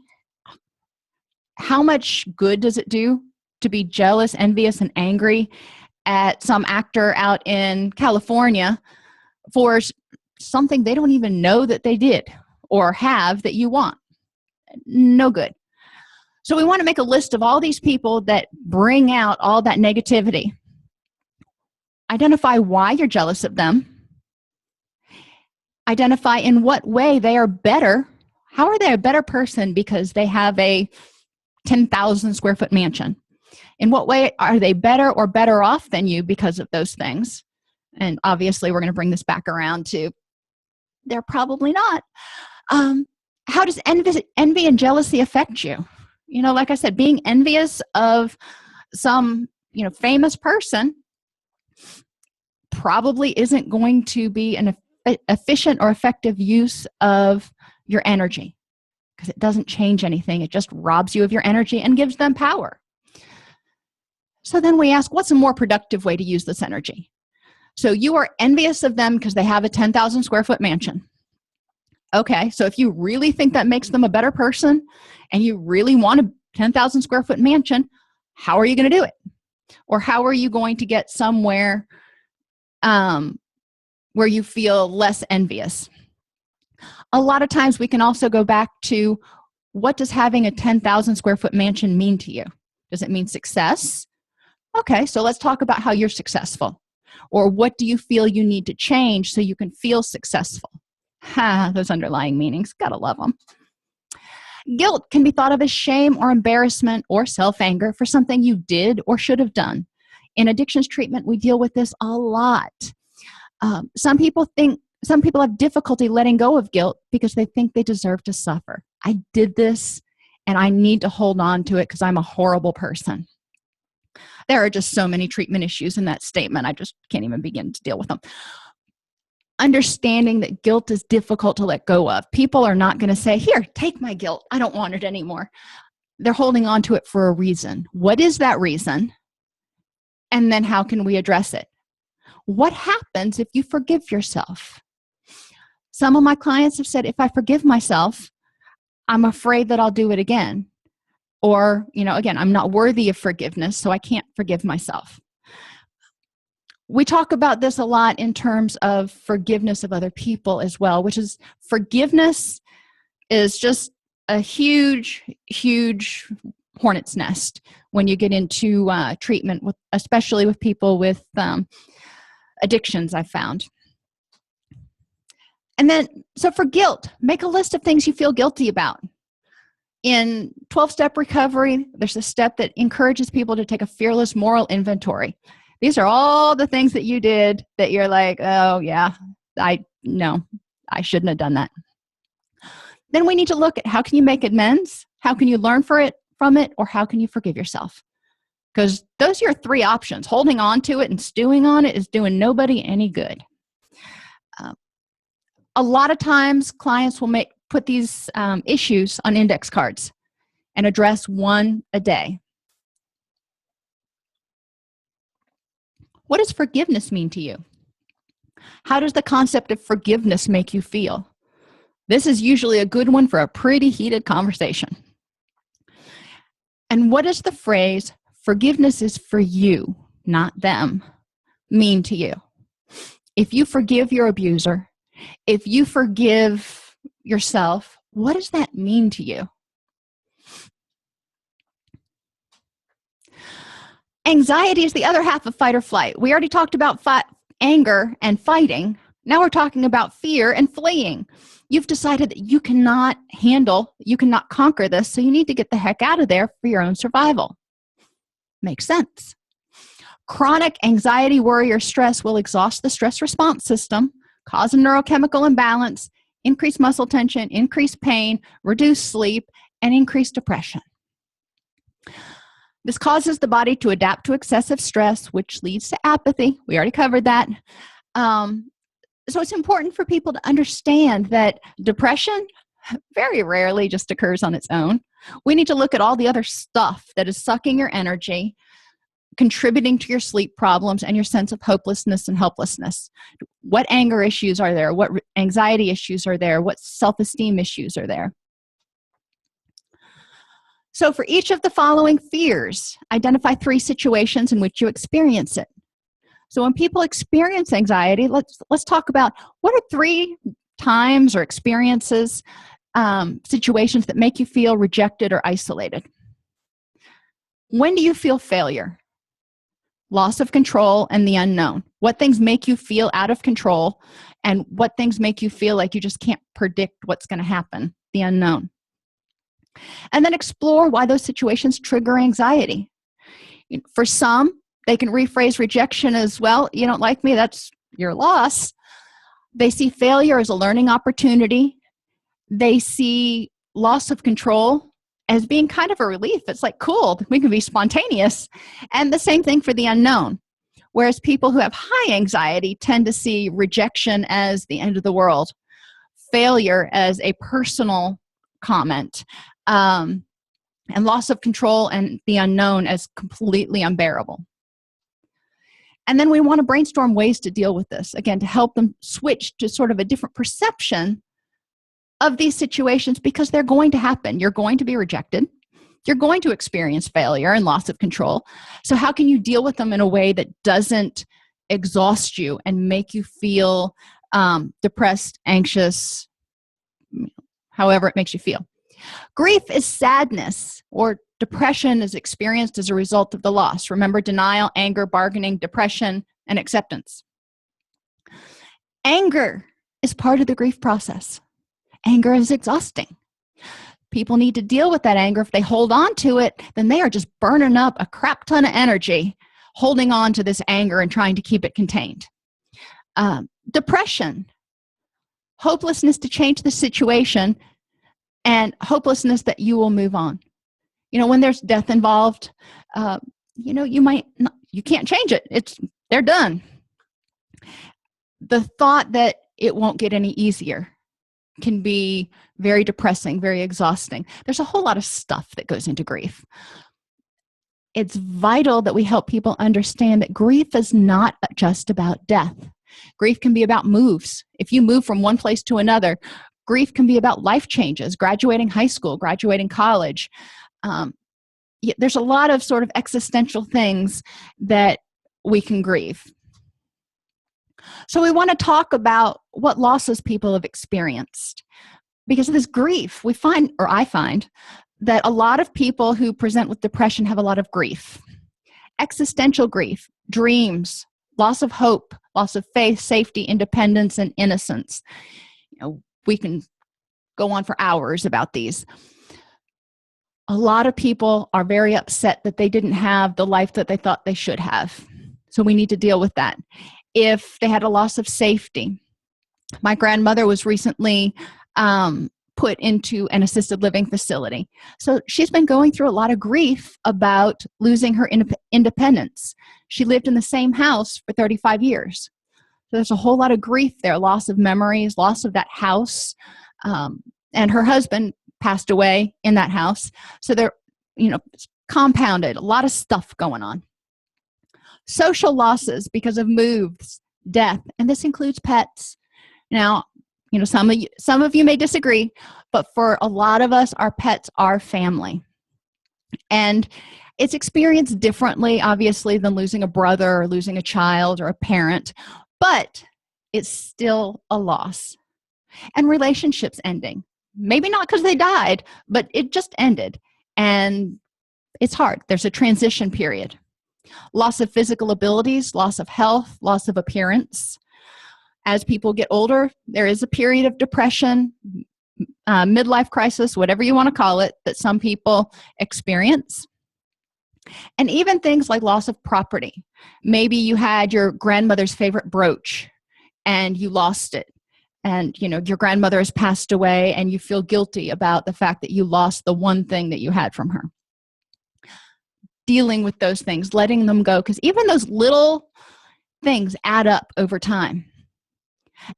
how much good does it do to be jealous, envious, and angry at some actor out in California for something they don't even know that they did or have that you want. No good. So we want to make a list of all these people that bring out all that negativity. Identify why you're jealous of them. Identify in what way they are better. How are they a better person because they have a 10,000 square foot mansion? In what way are they better or better off than you because of those things? And obviously, we're going to bring this back around to they're probably not. How does envy and jealousy affect you? You know, like I said, being envious of some, famous person probably isn't going to be an efficient or effective use of your energy because it doesn't change anything. It just robs you of your energy and gives them power. So then we ask, what's a more productive way to use this energy? So you are envious of them because they have a 10,000 square foot mansion. Okay, so if you really think that makes them a better person and you really want a 10,000 square foot mansion, how are you going to do it? Or how are you going to get somewhere where you feel less envious? A lot of times we can also go back to, what does having a 10,000 square foot mansion mean to you? Does it mean success? Okay, so let's talk about how you're successful. Or what do you feel you need to change so you can feel successful? Those underlying meanings, gotta love them. Guilt can be thought of as shame or embarrassment or self-anger for something you did or should have done. In addictions treatment, we deal with this a lot. Some people have difficulty letting go of guilt because they think they deserve to suffer. I did this and I need to hold on to it because I'm a horrible person. There are just so many treatment issues in that statement. I just can't even begin to deal with them. Understanding that guilt is difficult to let go of. People are not going to say, here, take my guilt. I don't want it anymore. They're holding on to it for a reason. What is that reason? And then how can we address it? What happens if you forgive yourself? Some of my clients have said, if I forgive myself, I'm afraid that I'll do it again. Or, again, I'm not worthy of forgiveness, so I can't forgive myself. We talk about this a lot in terms of forgiveness of other people as well, which is forgiveness is just a huge, huge hornet's nest when you get into treatment, especially with people with addictions, I've found. And then, so for guilt, make a list of things you feel guilty about. In 12-step recovery, there's a step that encourages people to take a fearless moral inventory. These are all the things that you did that you're like, oh yeah, I shouldn't have done that. Then we need to look at, how can you make amends? How can you learn from it? Or how can you forgive yourself? Because those are your three options. Holding on to it and stewing on it is doing nobody any good. A lot of times clients will put these issues on index cards and address one a day. What does forgiveness mean to you? How does the concept of forgiveness make you feel? This is usually a good one for a pretty heated conversation. And what does the phrase, forgiveness is for you, not them, mean to you? If you forgive your abuser, if you forgive yourself, what does that mean to you? Anxiety is the other half of fight or flight. We already talked about anger and fighting. Now we're talking about fear and fleeing. You've decided that you cannot conquer this, so you need to get the heck out of there for your own survival. Makes sense. Chronic anxiety, worry, or stress will exhaust the stress response system, cause a neurochemical imbalance, increase muscle tension, increase pain, reduce sleep, and increase depression. This causes the body to adapt to excessive stress, which leads to apathy. We already covered that. So it's important for people to understand that depression very rarely just occurs on its own. We need to look at all the other stuff that is sucking your energy, contributing to your sleep problems and your sense of hopelessness and helplessness. What anger issues are there? What anxiety issues are there? What self-esteem issues are there? So for each of the following fears, identify 3 situations in which you experience it. So when people experience anxiety, let's talk about what are 3 times or experiences, situations that make you feel rejected or isolated. When do you feel failure? Loss of control and the unknown. What things make you feel out of control, and what things make you feel like you just can't predict what's going to happen, the unknown. And then explore why those situations trigger anxiety. For some, they can rephrase rejection as, well, you don't like me, that's your loss. They see failure as a learning opportunity. They see loss of control as being kind of a relief. It's like, cool, we can be spontaneous. And the same thing for the unknown. Whereas people who have high anxiety tend to see rejection as the end of the world, failure as a personal comment, and loss of control and the unknown as completely unbearable. And then we want to brainstorm ways to deal with this, again, to help them switch to sort of a different perception of these situations, because they're going to happen. You're going to be rejected. You're going to experience failure and loss of control. So how can you deal with them in a way that doesn't exhaust you and make you feel depressed, anxious, however it makes you feel? Grief is sadness, or depression is experienced as a result of the loss. Remember, denial, anger, bargaining, depression, and acceptance. Anger is part of the grief process. Anger is exhausting. People need to deal with that anger. If they hold on to it, then they are just burning up a crap ton of energy holding on to this anger and trying to keep it contained. Depression, hopelessness to change the situation, and hopelessness that you will move on. When there's death involved, you might not, you can't change it. They're done. The thought that it won't get any easier can be very depressing, very exhausting. There's a whole lot of stuff that goes into grief. It's vital that we help people understand that grief is not just about death. Grief can be about moves. If you move from one place to another, grief can be about life changes, graduating high school, graduating college. There's a lot of sort of existential things that we can grieve. So we want to talk about what losses people have experienced. Because of this grief, I find that a lot of people who present with depression have a lot of grief. Existential grief, dreams, loss of hope, loss of faith, safety, independence, and innocence. We can go on for hours about these. A lot of people are very upset that they didn't have the life that they thought they should have. So we need to deal with that. If they had a loss of safety. My grandmother was recently put into an assisted living facility. So she's been going through a lot of grief about losing her independence. She lived in the same house for 35 years. So there's a whole lot of grief there, loss of memories, loss of that house. And her husband passed away in that house. So they're, it's compounded, a lot of stuff going on. Social losses because of moves, death, and this includes pets. Now, some of you may disagree, but for a lot of us, our pets are family. And it's experienced differently, obviously, than losing a brother or losing a child or a parent, but it's still a loss. And relationships ending. Maybe not because they died, but it just ended. And it's hard. There's a transition period. Loss of physical abilities, loss of health, loss of appearance. As people get older, there is a period of depression, midlife crisis, whatever you want to call it, that some people experience. And even things like loss of property. Maybe you had your grandmother's favorite brooch and you lost it. And, your grandmother has passed away and you feel guilty about the fact that you lost the one thing that you had from her. Dealing with those things, letting them go, because even those little things add up over time.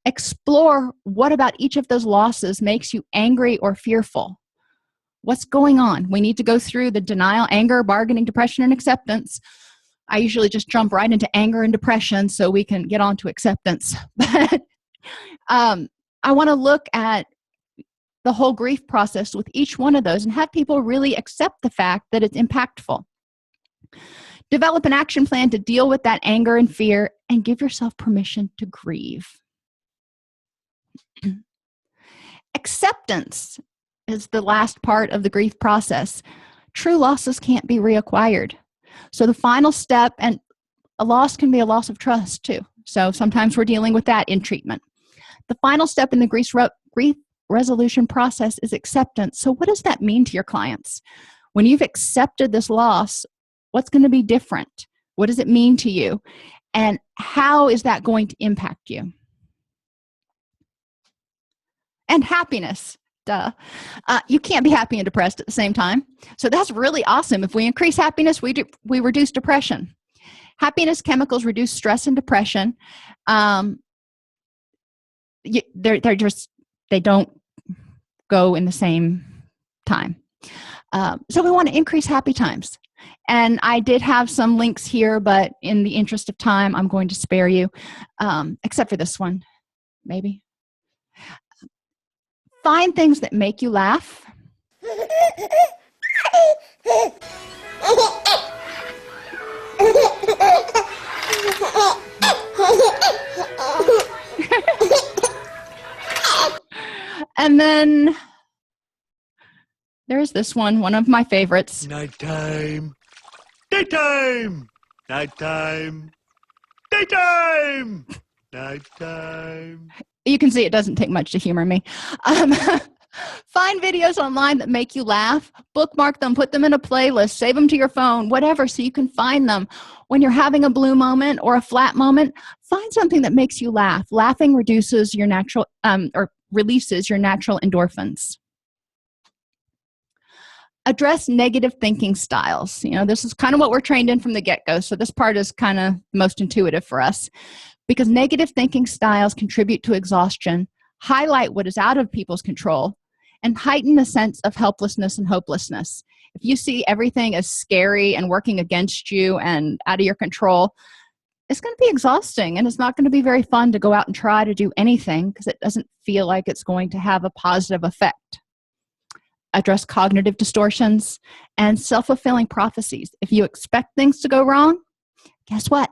Explore what about each of those losses makes you angry or fearful. What's going on? We need to go through the denial, anger, bargaining, depression, and acceptance. I usually just jump right into anger and depression so we can get on to acceptance. But I want to look at the whole grief process with each one of those and have people really accept the fact that it's impactful. Develop an action plan to deal with that anger and fear, and give yourself permission to grieve. Acceptance is the last part of the grief process. True losses can't be reacquired. So the final step, and a loss can be a loss of trust too. So sometimes we're dealing with that in treatment. The final step in the grief resolution process is acceptance. So what does that mean to your clients? When you've accepted this loss, what's going to be different? What does it mean to you? And how is that going to impact you? And happiness. Duh. You can't be happy and depressed at the same time. So that's really awesome. If we increase happiness, we reduce depression. Happiness chemicals reduce stress and depression. They don't go in the same time. So we want to increase happy times. And I did have some links here, but in the interest of time, I'm going to spare you, except for this one, maybe. Find things that make you laugh. And then there's this one of my favorites. Nighttime, daytime, nighttime, daytime, nighttime. You can see it doesn't take much to humor me. Find videos online that make you laugh, bookmark them, put them in a playlist, save them to your phone, whatever, so you can find them. When you're having a blue moment or a flat moment, find something that makes you laugh. Laughing reduces your natural, or releases your natural endorphins. Address negative thinking styles. This is kind of what we're trained in from the get-go, so this part is kind of most intuitive for us. Because negative thinking styles contribute to exhaustion, highlight what is out of people's control, and heighten a sense of helplessness and hopelessness. If you see everything as scary and working against you and out of your control, it's going to be exhausting, and it's not going to be very fun to go out and try to do anything because it doesn't feel like it's going to have a positive effect. Address cognitive distortions and self-fulfilling prophecies. If you expect things to go wrong, guess what?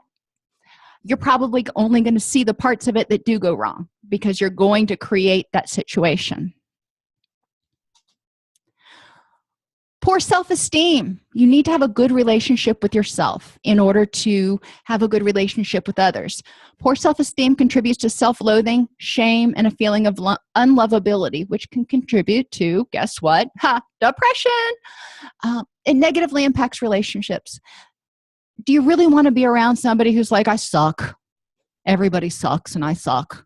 You're probably only going to see the parts of it that do go wrong because you're going to create that situation. Poor self-esteem. You need to have a good relationship with yourself in order to have a good relationship with others. Poor self-esteem contributes to self-loathing, shame, and a feeling of unlovability, which can contribute to, guess what? Depression. It negatively impacts relationships. Do you really want to be around somebody who's like, I suck? Everybody sucks and I suck.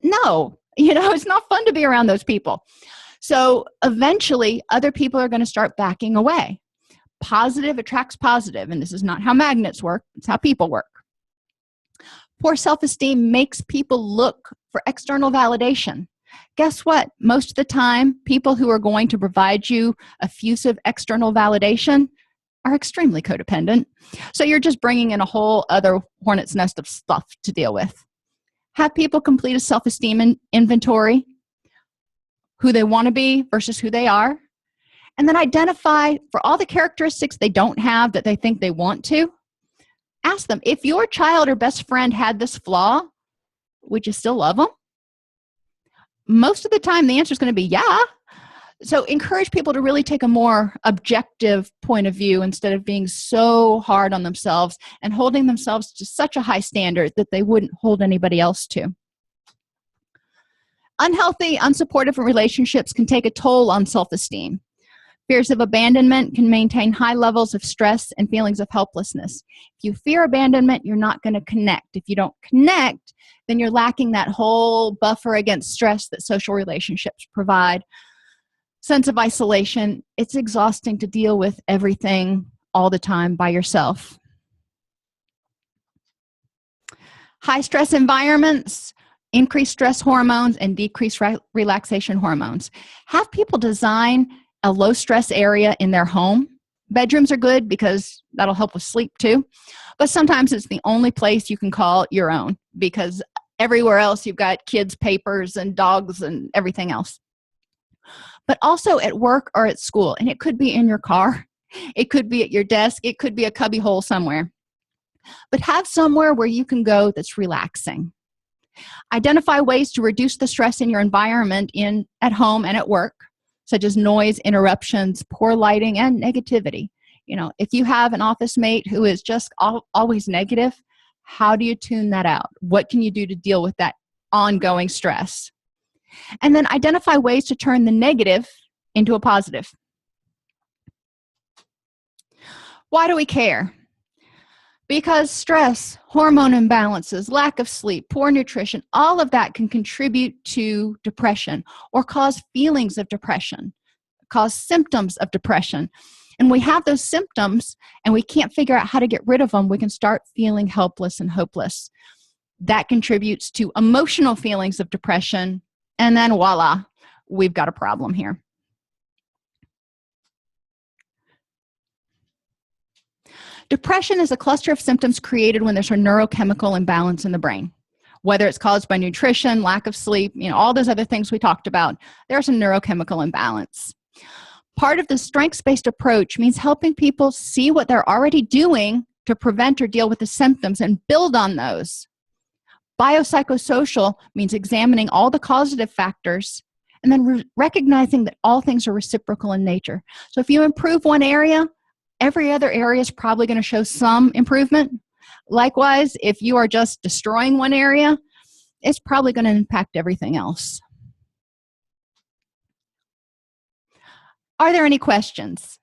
No, it's not fun to be around those people. So eventually, other people are going to start backing away. Positive attracts positive, and this is not how magnets work. It's how people work. Poor self-esteem makes people look for external validation. Guess what? Most of the time, people who are going to provide you effusive external validation are extremely codependent. So you're just bringing in a whole other hornet's nest of stuff to deal with. Have people complete a self-esteem inventory, who they want to be versus who they are, and then identify for all the characteristics they don't have that they think they want to. Ask them, if your child or best friend had this flaw, would you still love them? Most of the time, the answer is going to be yeah. So encourage people to really take a more objective point of view instead of being so hard on themselves and holding themselves to such a high standard that they wouldn't hold anybody else to. Unhealthy, unsupportive relationships can take a toll on self-esteem. Fears of abandonment can maintain high levels of stress and feelings of helplessness. If you fear abandonment, you're not going to connect. If you don't connect, then you're lacking that whole buffer against stress that social relationships provide. Sense of isolation. It's exhausting to deal with everything all the time by yourself. High stress environments, increased stress hormones, and decreased relaxation hormones. Have people design a low stress area in their home. Bedrooms are good because that'll help with sleep too. But sometimes it's the only place you can call your own because everywhere else you've got kids' papers and dogs and everything else. But also at work or at school, and it could be in your car. It could be at your desk. It could be a cubby hole somewhere. But have somewhere where you can go that's relaxing. Identify ways to reduce the stress in your environment at home and at work, such as noise, interruptions, poor lighting, and negativity. If you have an office mate who is just always negative, how do you tune that out? What can you do to deal with that ongoing stress? And then identify ways to turn the negative into a positive. Why do we care? Because stress, hormone imbalances, lack of sleep, poor nutrition, all of that can contribute to depression or cause feelings of depression, cause symptoms of depression. And we have those symptoms and we can't figure out how to get rid of them. We can start feeling helpless and hopeless. That contributes to emotional feelings of depression. And then voila, we've got a problem here. Depression is a cluster of symptoms created when there's a neurochemical imbalance in the brain. Whether it's caused by nutrition, lack of sleep, all those other things we talked about, there's a neurochemical imbalance. Part of the strengths-based approach means helping people see what they're already doing to prevent or deal with the symptoms and build on those. Biopsychosocial means examining all the causative factors and then recognizing that all things are reciprocal in nature. So if you improve one area, every other area is probably going to show some improvement. Likewise, if you are just destroying one area, it's probably going to impact everything else. Are there any questions?